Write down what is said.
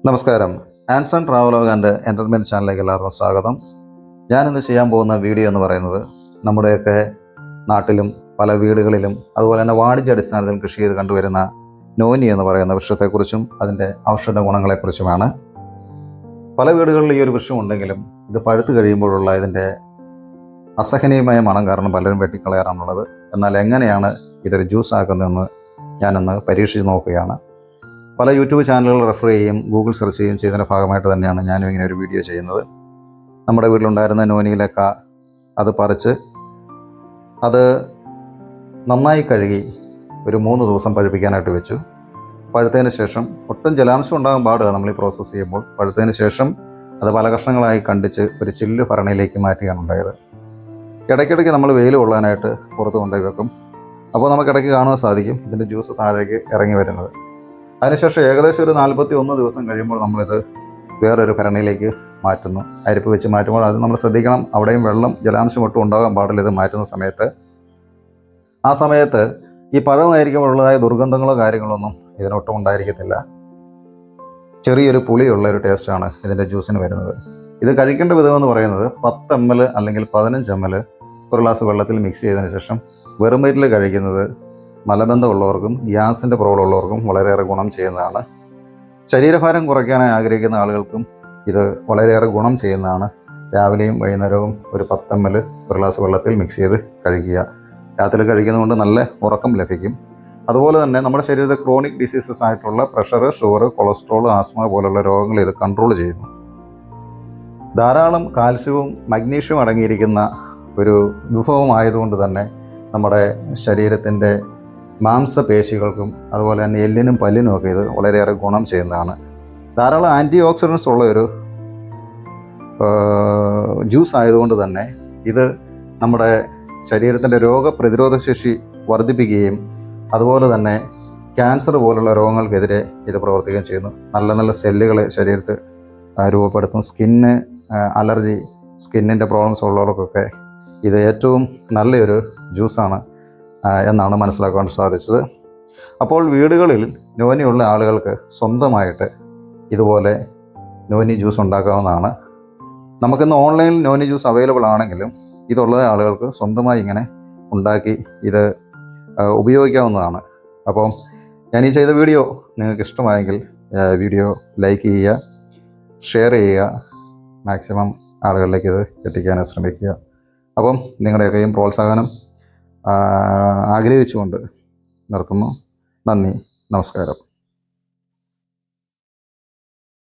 നമസ്കാരം. Anson travelogue and entertainment ചാനലിലേക്ക് എല്ലാവർക്കും സ്വാഗതം. ഞാനിന്ന് ചെയ്യാൻ പോകുന്ന വീഡിയോ എന്ന് പറയുന്നത് നമ്മുടെയൊക്കെ നാട്ടിലും പല വീടുകളിലും അതുപോലെ തന്നെ വാണിജ്യാടിസ്ഥാനത്തിൽ കൃഷി ചെയ്ത് കണ്ടുവരുന്ന നോനി എന്ന് പറയുന്ന വൃക്ഷത്തെക്കുറിച്ചും അതിൻ്റെ ഔഷധ ഗുണങ്ങളെക്കുറിച്ചുമാണ്. പല വീടുകളിൽ ഈ ഒരു വൃക്ഷം ഉണ്ടെങ്കിലും ഇത് പഴുത്ത് കഴിയുമ്പോഴുള്ള ഇതിൻ്റെ അസഹനീയമായ മണം കാരണം പലരും വെട്ടിക്കളയാറാണുള്ളത്. എന്നാൽ എങ്ങനെയാണ് ഇതൊരു ജ്യൂസ് ആക്കുന്നതെന്ന് ഞാനൊന്ന് പരീക്ഷിച്ച് നോക്കുകയാണ്. പല യൂട്യൂബ് ചാനലുകൾ റെഫർ ചെയ്യുകയും ഗൂഗിൾ സെർച്ച് ചെയ്യുകയും ചെയ്തതിൻ്റെ ഭാഗമായിട്ട് തന്നെയാണ് ഞാനും ഇങ്ങനെ ഒരു വീഡിയോ ചെയ്യുന്നത്. നമ്മുടെ വീട്ടിലുണ്ടായിരുന്ന നോനിയിലൊക്കെ അത് പറിച്ച് അത് നന്നായി കഴുകി ഒരു 3 ദിവസം പഴുപ്പിക്കാനായിട്ട് വെച്ചു. പഴുത്തതിന് ശേഷം ഒട്ടും ജലാംശം ഉണ്ടാകാൻ പാടില്ല നമ്മൾ ഈ പ്രോസസ്സ് ചെയ്യുമ്പോൾ. പഴുത്തതിന് ശേഷം അത് പല കഷ്ണങ്ങളായി കണ്ടിച്ച് ഒരു ചില്ല് ഭരണിയിലേക്ക് മാറ്റുകയാണ് ഉണ്ടായത്. ഇടയ്ക്കിടയ്ക്ക് നമ്മൾ വെയിൽ കൊള്ളാനായിട്ട് പുറത്ത് കൊണ്ടുപോയി വെക്കും. അപ്പോൾ നമുക്ക് ഇടയ്ക്ക് കാണുവാൻ സാധിക്കും ഇതിൻ്റെ ജ്യൂസ് താഴേക്ക് ഇറങ്ങി വരുന്നത്. അതിനുശേഷം ഏകദേശം ഒരു 41 ദിവസം കഴിയുമ്പോൾ നമ്മളിത് വേറൊരു ഭരണിയിലേക്ക് മാറ്റുന്നു. അരിപ്പ് വെച്ച് മാറ്റുമ്പോൾ അത് നമ്മൾ ശ്രദ്ധിക്കണം, അവിടെയും വെള്ളം ജലാംശം ഒട്ടും ഉണ്ടാകാൻ പാടില്ല ഇത് മാറ്റുന്ന സമയത്ത്. ആ സമയത്ത് ഈ പഴമായിരിക്കുമ്പോഴുള്ളതായ ദുർഗന്ധങ്ങളോ കാര്യങ്ങളൊന്നും ഇതിനൊട്ടും ഉണ്ടായിരിക്കത്തില്ല. ചെറിയൊരു പുളിയുള്ള ഒരു ടേസ്റ്റാണ് ഇതിൻ്റെ ജ്യൂസിന് വരുന്നത്. ഇത് കഴിക്കേണ്ട വിധമെന്ന് പറയുന്നത് 10 ml അല്ലെങ്കിൽ 15 ml ഒരു ഗ്ലാസ് വെള്ളത്തിൽ മിക്സ് ചെയ്തതിന് ശേഷം വെറും വയറ്റിൽ കഴിക്കുന്നത് മലബന്ധമുള്ളവർക്കും ഗ്യാസിൻ്റെ പ്രോബ്ലം ഉള്ളവർക്കും വളരെയേറെ ഗുണം ചെയ്യുന്നതാണ്. ശരീരഭാരം കുറയ്ക്കാനായി ആഗ്രഹിക്കുന്ന ആളുകൾക്കും ഇത് വളരെയേറെ ഗുണം ചെയ്യുന്നതാണ്. രാവിലെയും വൈകുന്നേരവും ഒരു 10 ml ഒരു ഗ്ലാസ് വെള്ളത്തിൽ മിക്സ് ചെയ്ത് കഴിക്കുക. രാത്രി കഴിക്കുന്നതുകൊണ്ട് നല്ല ഉറക്കം ലഭിക്കും. അതുപോലെ തന്നെ നമ്മുടെ ശരീരത്തെ ക്രോണിക് ഡിസീസസ് ആയിട്ടുള്ള പ്രഷർ, ഷുഗർ, കൊളസ്ട്രോൾ, ആസ്മ പോലുള്ള രോഗങ്ങൾ ഇത് കൺട്രോൾ ചെയ്യുന്നു. ധാരാളം കാൽസ്യവും മഗ്നീഷ്യവും അടങ്ങിയിരിക്കുന്ന ഒരു വിഭവമായതുകൊണ്ട് തന്നെ നമ്മുടെ ശരീരത്തിൻ്റെ മാംസപേശികൾക്കും അതുപോലെ തന്നെ എല്ലിനും പല്ലിനും ഒക്കെ ഇത് വളരെയേറെ ഗുണം ചെയ്യുന്നതാണ്. ധാരാളം ആൻറ്റി ഓക്സിഡൻസ് ഉള്ള ഒരു ജ്യൂസ് ആയതുകൊണ്ട് തന്നെ ഇത് നമ്മുടെ ശരീരത്തിൻ്റെ രോഗപ്രതിരോധ ശേഷി വർദ്ധിപ്പിക്കുകയും അതുപോലെ തന്നെ ക്യാൻസർ പോലുള്ള രോഗങ്ങൾക്കെതിരെ ഇത് പ്രവർത്തിക്കുകയും ചെയ്യുന്നു. നല്ല നല്ല സെല്ലുകളെ ശരീരത്തിൽ രൂപപ്പെടുത്തും. സ്കിന്ന് അലർജി, സ്കിന്നിൻ്റെ പ്രോബ്ലംസ് ഉള്ളവർക്കൊക്കെ ഇത് ഏറ്റവും നല്ലൊരു ജ്യൂസാണ് എന്നാണ് മനസ്സിലാക്കാൻ സാധിച്ചത്. അപ്പോൾ വീടുകളിൽ നോനിയുള്ള ആളുകൾക്ക് സ്വന്തമായിട്ട് ഇതുപോലെ നോനി ജ്യൂസ് ഉണ്ടാക്കാവുന്നതാണ്. നമുക്കിന്ന് ഓൺലൈനിൽ നോനി ജ്യൂസ് അവൈലബിൾ ആണെങ്കിലും ഇതുള്ള ആളുകൾക്ക് സ്വന്തമായി ഇങ്ങനെ ഉണ്ടാക്കി ഇത് ഉപയോഗിക്കാവുന്നതാണ്. അപ്പം ഞാൻ ഈ ചെയ്ത വീഡിയോ നിങ്ങൾക്ക് ഇഷ്ടമായെങ്കിൽ വീഡിയോ ലൈക്ക് ചെയ്യുക, ഷെയർ ചെയ്യുക, മാക്സിമം ആളുകളിലേക്ക് ഇത് എത്തിക്കാൻ ശ്രമിക്കുക. അപ്പം നിങ്ങളുടെയൊക്കെയും പ്രോത്സാഹനം ആഗ്രഹിച്ചുകൊണ്ട് നിർത്തുന്നു. നന്ദി, നമസ്കാരം.